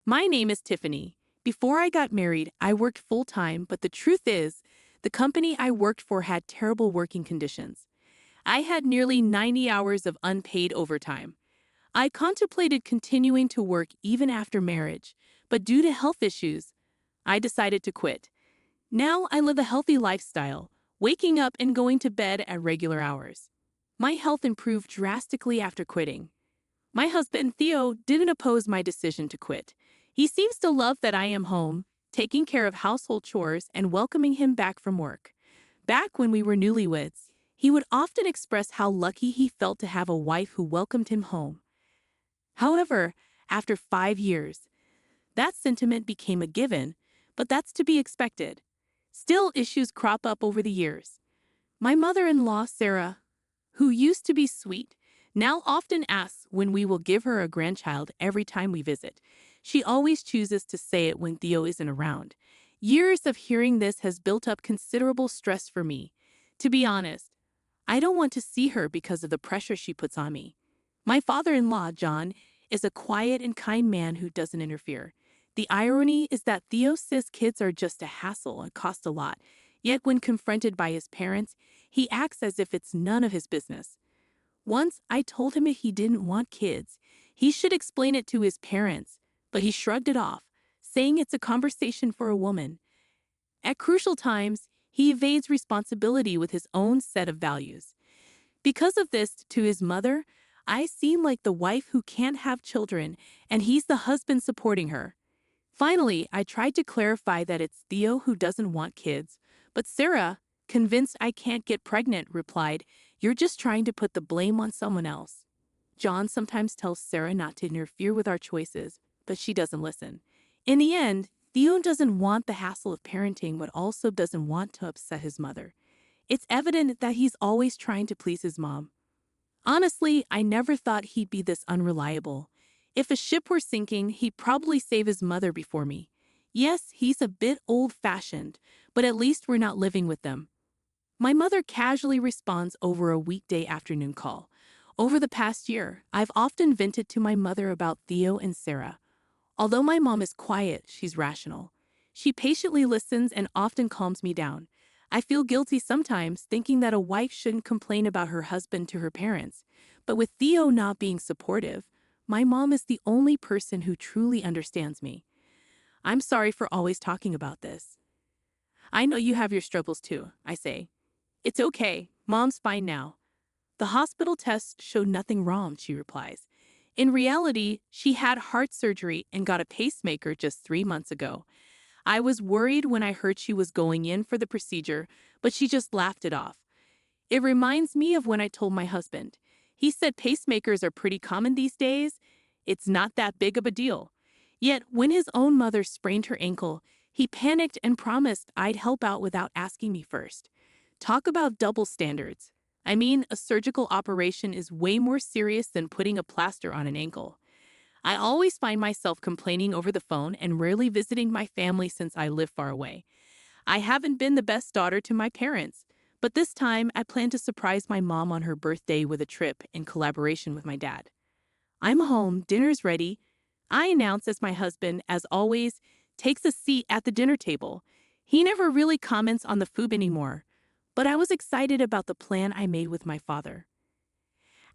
My name is Tiffany. Before I got married, I worked full-time, but the truth is, the company I worked for had terrible working conditions. I had nearly 90 hours of unpaid overtime. I contemplated continuing to work even after marriage, but due to health issues, I decided to quit. Now I live a healthy lifestyle, waking up and going to bed at regular hours. My health improved drastically after quitting. My husband, Theo, didn't oppose my decision to quit. He seems to love that I am home, taking care of household chores and welcoming him back from work. Back when we were newlyweds, he would often express how lucky he felt to have a wife who welcomed him home. However, after 5 years, that sentiment became a given, but that's to be expected. Still, issues crop up over the years. My mother-in-law, Sarah, who used to be sweet, now often asks when we will give her a grandchild every time we visit. She always chooses to say it when Theo isn't around. Years of hearing this has built up considerable stress for me. To be honest, I don't want to see her because of the pressure she puts on me. My father-in-law, John, is a quiet and kind man who doesn't interfere. The irony is that Theo says kids are just a hassle and cost a lot, yet when confronted by his parents, he acts as if it's none of his business. Once I told him if he didn't want kids, he should explain it to his parents, but he shrugged it off, saying it's a conversation for a woman. At crucial times, he evades responsibility with his own set of values. Because of this, to his mother, I seem like the wife who can't have children, and he's the husband supporting her. Finally, I tried to clarify that it's Theo who doesn't want kids, but Sarah, convinced I can't get pregnant, replied, "You're just trying to put the blame on someone else." John sometimes tells Sarah not to interfere with our choices, but she doesn't listen. In the end, Theo doesn't want the hassle of parenting, but also doesn't want to upset his mother. It's evident that he's always trying to please his mom. Honestly, I never thought he'd be this unreliable. If a ship were sinking, he'd probably save his mother before me. Yes, he's a bit old-fashioned, but at least we're not living with them. My mother casually responds over a weekday afternoon call. Over the past year, I've often vented to my mother about Theo and Sarah. Although my mom is quiet, she's rational. She patiently listens and often calms me down. I feel guilty sometimes, thinking that a wife shouldn't complain about her husband to her parents. But with Theo not being supportive, my mom is the only person who truly understands me. I'm sorry for always talking about this. I know you have your struggles too, I say. It's okay, Mom's fine now. The hospital tests showed nothing wrong, she replies. In reality, she had heart surgery and got a pacemaker just 3 months ago. I was worried when I heard she was going in for the procedure, but she just laughed it off. It reminds me of when I told my husband. He said pacemakers are pretty common these days. It's not that big of a deal. Yet, when his own mother sprained her ankle, he panicked and promised I'd help out without asking me first. Talk about double standards. I mean, a surgical operation is way more serious than putting a plaster on an ankle. I always find myself complaining over the phone and rarely visiting my family since I live far away. I haven't been the best daughter to my parents, but this time I plan to surprise my mom on her birthday with a trip in collaboration with my dad. I'm home, dinner's ready. I announce as my husband, as always, takes a seat at the dinner table. He never really comments on the food anymore, but I was excited about the plan I made with my father.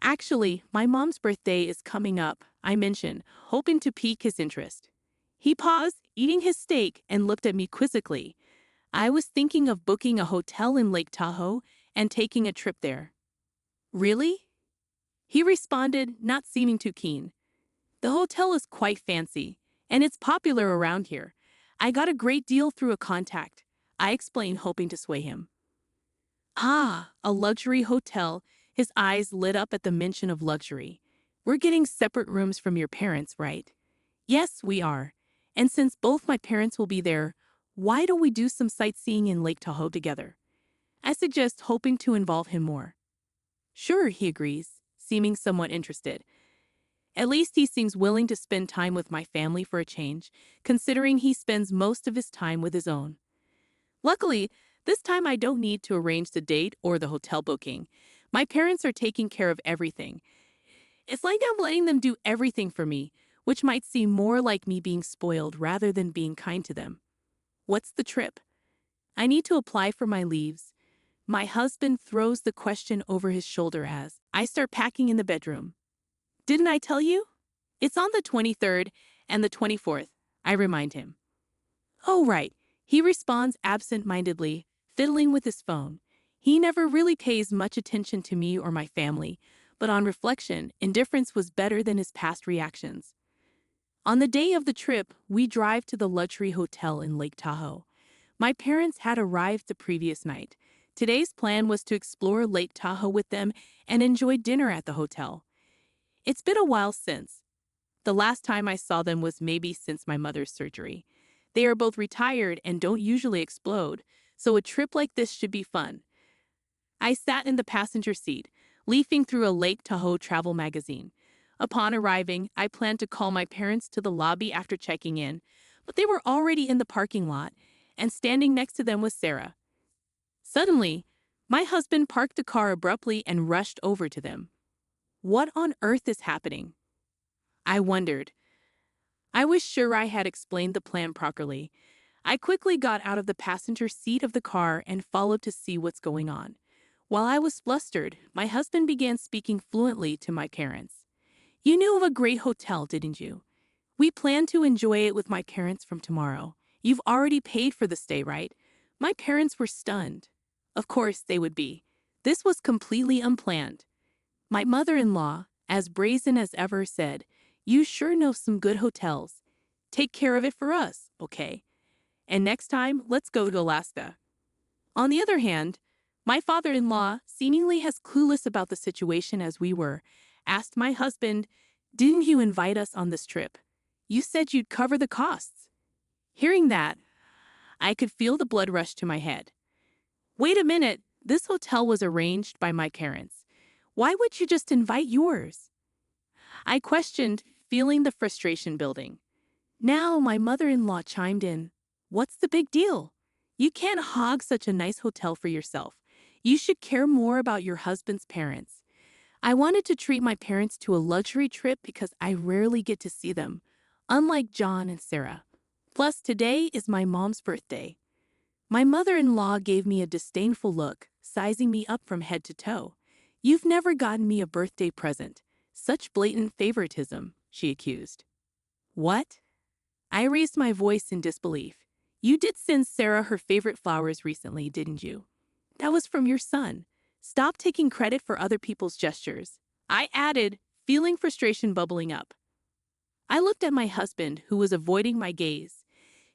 Actually, my mom's birthday is coming up, I mentioned, hoping to pique his interest. He paused, eating his steak, and looked at me quizzically. I was thinking of booking a hotel in Lake Tahoe and taking a trip there. Really? He responded, not seeming too keen. The hotel is quite fancy, and it's popular around here. I got a great deal through a contact, I explained, hoping to sway him. Ah, a luxury hotel. His eyes lit up at the mention of luxury. We're getting separate rooms from your parents, right? Yes, we are. And since both my parents will be there, why don't we do some sightseeing in Lake Tahoe together? I suggest, hoping to involve him more. Sure, he agrees, seeming somewhat interested. At least he seems willing to spend time with my family for a change, considering he spends most of his time with his own. Luckily, this time I don't need to arrange the date or the hotel booking. My parents are taking care of everything. It's like I'm letting them do everything for me, which might seem more like me being spoiled rather than being kind to them. What's the trip? I need to apply for my leaves. My husband throws the question over his shoulder as I start packing in the bedroom. Didn't I tell you? It's on the 23rd and the 24th, I remind him. Oh, right, he responds absent-mindedly, fiddling with his phone. He never really pays much attention to me or my family, but on reflection, indifference was better than his past reactions. On the day of the trip, we drive to the luxury hotel in Lake Tahoe. My parents had arrived the previous night. Today's plan was to explore Lake Tahoe with them and enjoy dinner at the hotel. It's been a while since. The last time I saw them was maybe since my mother's surgery. They are both retired and don't usually explode, so a trip like this should be fun. I sat in the passenger seat, leafing through a Lake Tahoe travel magazine. Upon arriving, I planned to call my parents to the lobby after checking in, but they were already in the parking lot, and standing next to them was Sarah. Suddenly, my husband parked the car abruptly and rushed over to them. What on earth is happening? I wondered. I was sure I had explained the plan properly. I quickly got out of the passenger seat of the car and followed to see what's going on. While I was flustered, my husband began speaking fluently to my parents. You knew of a great hotel, didn't you? We plan to enjoy it with my parents from tomorrow. You've already paid for the stay, right? My parents were stunned. Of course they would be. This was completely unplanned. My mother-in-law, as brazen as ever, said, "You sure know some good hotels. Take care of it for us, okay? And next time, let's go to Alaska." On the other hand, my father-in-law, seemingly as clueless about the situation as we were, asked my husband, "Didn't you invite us on this trip? You said you'd cover the costs." Hearing that, I could feel the blood rush to my head. Wait a minute, this hotel was arranged by my parents. Why would you just invite yours? I questioned, feeling the frustration building. Now my mother-in-law chimed in. What's the big deal? You can't hog such a nice hotel for yourself. You should care more about your husband's parents. I wanted to treat my parents to a luxury trip because I rarely get to see them, unlike John and Sarah. Plus, today is my mom's birthday. My mother-in-law gave me a disdainful look, sizing me up from head to toe. You've never gotten me a birthday present. Such blatant favoritism, she accused. What? I raised my voice in disbelief. You did send Sarah her favorite flowers recently, didn't you? That was from your son. Stop taking credit for other people's gestures. I added, feeling frustration bubbling up. I looked at my husband, who was avoiding my gaze.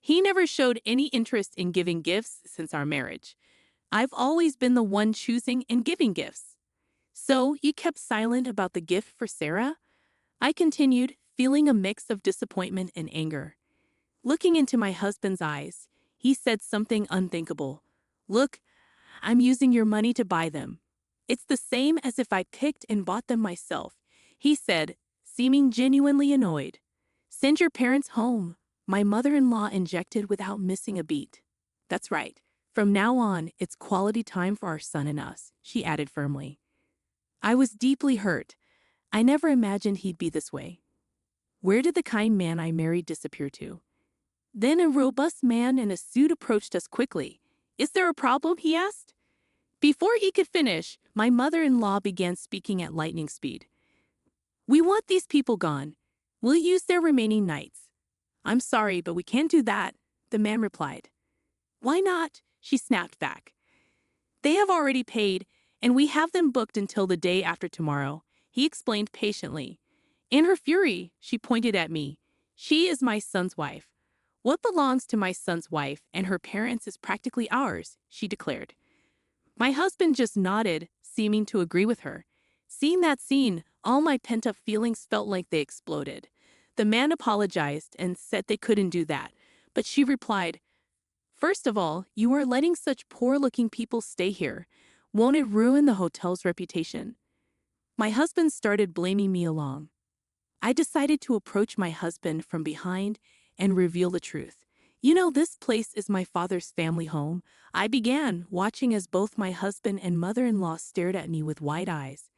He never showed any interest in giving gifts since our marriage. I've always been the one choosing and giving gifts. So, you kept silent about the gift for Sarah? I continued, feeling a mix of disappointment and anger. Looking into my husband's eyes, he said something unthinkable. Look, I'm using your money to buy them. It's the same as if I picked and bought them myself, he said, seeming genuinely annoyed. Send your parents home, my mother-in-law injected without missing a beat. That's right. From now on, it's quality time for our son and us, she added firmly. I was deeply hurt. I never imagined he'd be this way. Where did the kind man I married disappear to? Then a robust man in a suit approached us quickly. Is there a problem? He asked. Before he could finish, my mother-in-law began speaking at lightning speed. We want these people gone. We'll use their remaining nights. I'm sorry, but we can't do that, the man replied. Why not? She snapped back. They have already paid, and we have them booked until the day after tomorrow, he explained patiently. In her fury, she pointed at me. She is my son's wife. What belongs to my son's wife and her parents is practically ours, she declared. My husband just nodded, seeming to agree with her. Seeing that scene, all my pent-up feelings felt like they exploded. The man apologized and said they couldn't do that, but she replied, First of all, you are letting such poor-looking people stay here. Won't it ruin the hotel's reputation? My husband started blaming me along. I decided to approach my husband from behind and reveal the truth. You know, this place is my father's family home. I began, watching as both my husband and mother-in-law stared at me with wide eyes.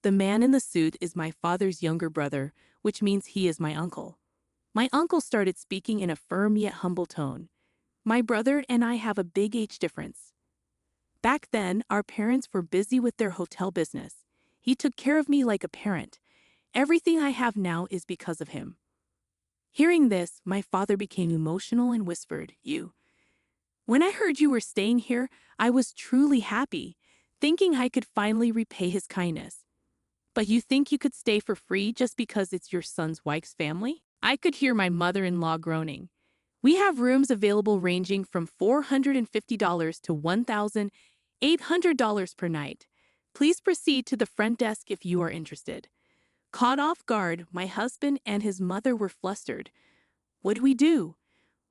The man in the suit is my father's younger brother, which means he is my uncle. My uncle started speaking in a firm yet humble tone. My brother and I have a big age difference. Back then, our parents were busy with their hotel business. He took care of me like a parent. Everything I have now is because of him. Hearing this, my father became emotional and whispered, "You." When I heard you were staying here, I was truly happy, thinking I could finally repay his kindness. But you think you could stay for free just because it's your son's wife's family? I could hear my mother-in-law groaning. We have rooms available ranging from $450 to $1,800 per night. Please proceed to the front desk if you are interested. Caught off guard, my husband and his mother were flustered. What do we do?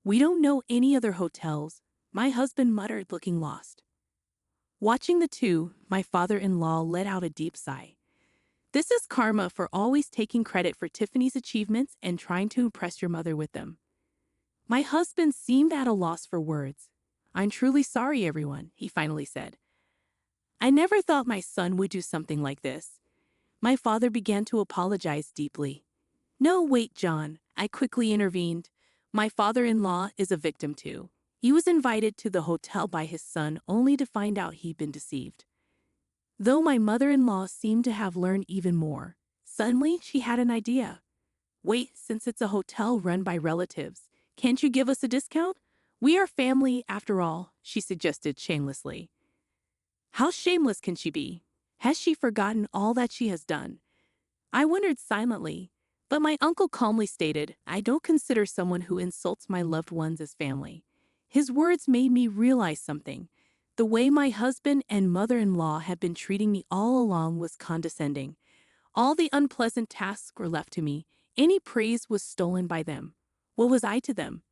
We don't know any other hotels, my husband muttered, looking lost. Watching the two, my father-in-law let out a deep sigh. This is karma for always taking credit for Tiffany's achievements and trying to impress your mother with them. My husband seemed at a loss for words. I'm truly sorry, everyone, he finally said. I never thought my son would do something like this. My father began to apologize deeply. No, wait, John, I quickly intervened. My father-in-law is a victim too. He was invited to the hotel by his son only to find out he'd been deceived. Though my mother-in-law seemed to have learned even more, suddenly she had an idea. Wait, since it's a hotel run by relatives, can't you give us a discount? We are family after all, she suggested shamelessly. How shameless can she be? Has she forgotten all that she has done? I wondered silently, but my uncle calmly stated, I don't consider someone who insults my loved ones as family. His words made me realize something. The way my husband and mother-in-law had been treating me all along was condescending. All the unpleasant tasks were left to me. Any praise was stolen by them. What was I to them?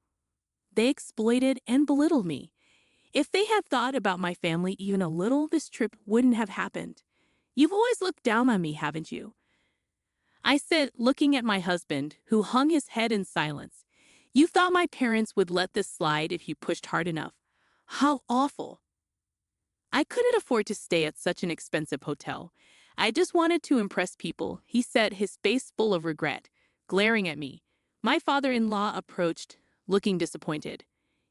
They exploited and belittled me. If they had thought about my family even a little, this trip wouldn't have happened. You've always looked down on me, haven't you? I said, looking at my husband, who hung his head in silence. You thought my parents would let this slide if you pushed hard enough. How awful. I couldn't afford to stay at such an expensive hotel. I just wanted to impress people, he said, his face full of regret, glaring at me. My father-in-law approached, looking disappointed.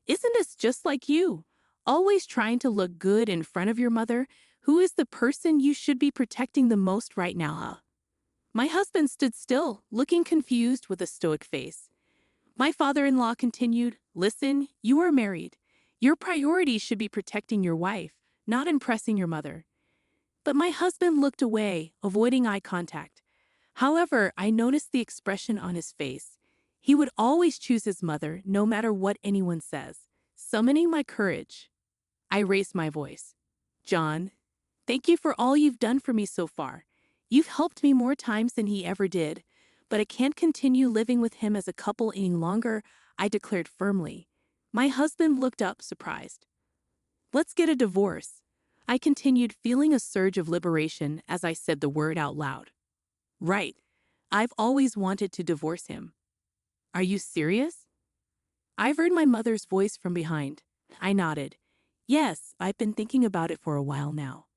Isn't this just like you? Always trying to look good in front of your mother, who is the person you should be protecting the most right now, huh? My husband stood still, looking confused with a stoic face. My father-in-law continued, Listen, you are married. Your priority should be protecting your wife, not impressing your mother. But my husband looked away, avoiding eye contact. However, I noticed the expression on his face. He would always choose his mother, no matter what anyone says. Summoning my courage, I raised my voice. John, thank you for all you've done for me so far. You've helped me more times than he ever did, but I can't continue living with him as a couple any longer, I declared firmly. My husband looked up, surprised. Let's get a divorce. I continued, feeling a surge of liberation as I said the word out loud. Right. I've always wanted to divorce him. Are you serious? I heard my mother's voice from behind. I nodded. Yes, I've been thinking about it for a while now.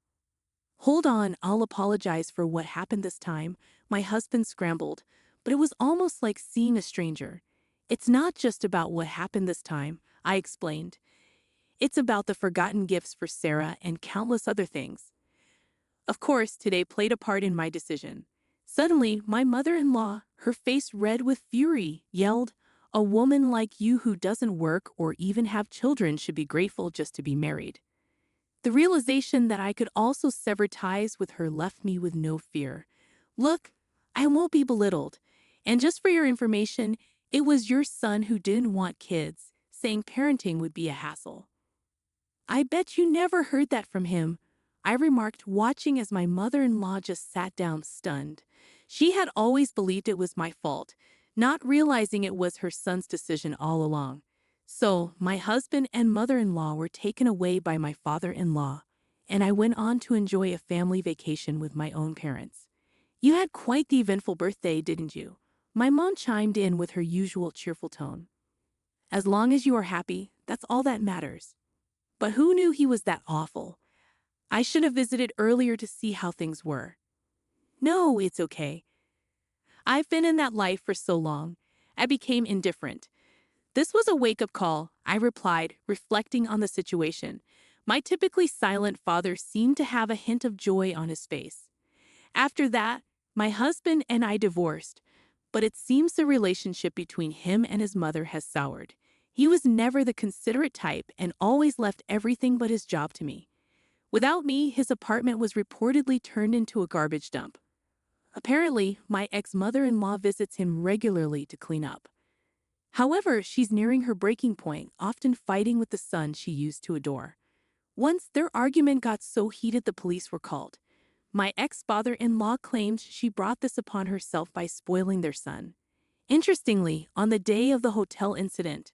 Hold on, I'll apologize for what happened this time. My husband scrambled, but it was almost like seeing a stranger. It's not just about what happened this time, I explained. It's about the forgotten gifts for Sarah and countless other things. Of course, today played a part in my decision. Suddenly, my mother-in-law, her face red with fury, yelled, A woman like you who doesn't work or even have children should be grateful just to be married. The realization that I could also sever ties with her left me with no fear. Look, I won't be belittled. And just for your information, it was your son who didn't want kids, saying parenting would be a hassle. I bet you never heard that from him, I remarked, watching as my mother-in-law just sat down stunned. She had always believed it was my fault, not realizing it was her son's decision all along. So, my husband and mother-in-law were taken away by my father-in-law, and I went on to enjoy a family vacation with my own parents. You had quite the eventful birthday, didn't you? My mom chimed in with her usual cheerful tone. As long as you are happy, that's all that matters. But who knew he was that awful? I should have visited earlier to see how things were. No, it's okay. I've been in that life for so long. I became indifferent. This was a wake-up call, I replied, reflecting on the situation. My typically silent father seemed to have a hint of joy on his face. After that, my husband and I divorced, but it seems the relationship between him and his mother has soured. He was never the considerate type and always left everything but his job to me. Without me, his apartment was reportedly turned into a garbage dump. Apparently, my ex-mother-in-law visits him regularly to clean up. However, she's nearing her breaking point, often fighting with the son she used to adore. Once their argument got so heated the police were called. My ex-father-in-law claimed she brought this upon herself by spoiling their son. Interestingly, on the day of the hotel incident,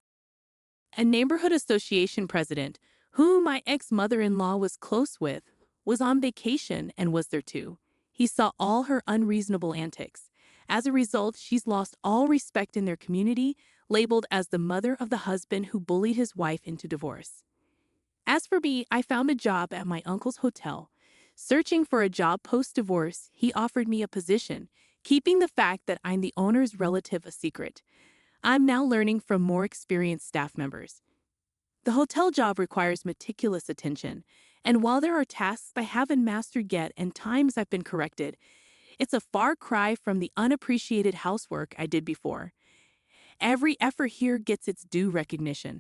a neighborhood association president, whom my ex-mother-in-law was close with, was on vacation and was there too. He saw all her unreasonable antics. As a result, she's lost all respect in their community, labeled as the mother of the husband who bullied his wife into divorce. As for me, I found a job at my uncle's hotel. Searching for a job post-divorce, he offered me a position, keeping the fact that I'm the owner's relative a secret. I'm now learning from more experienced staff members. The hotel job requires meticulous attention, and while there are tasks I haven't mastered yet and times I've been corrected, it's a far cry from the unappreciated housework I did before. Every effort here gets its due recognition.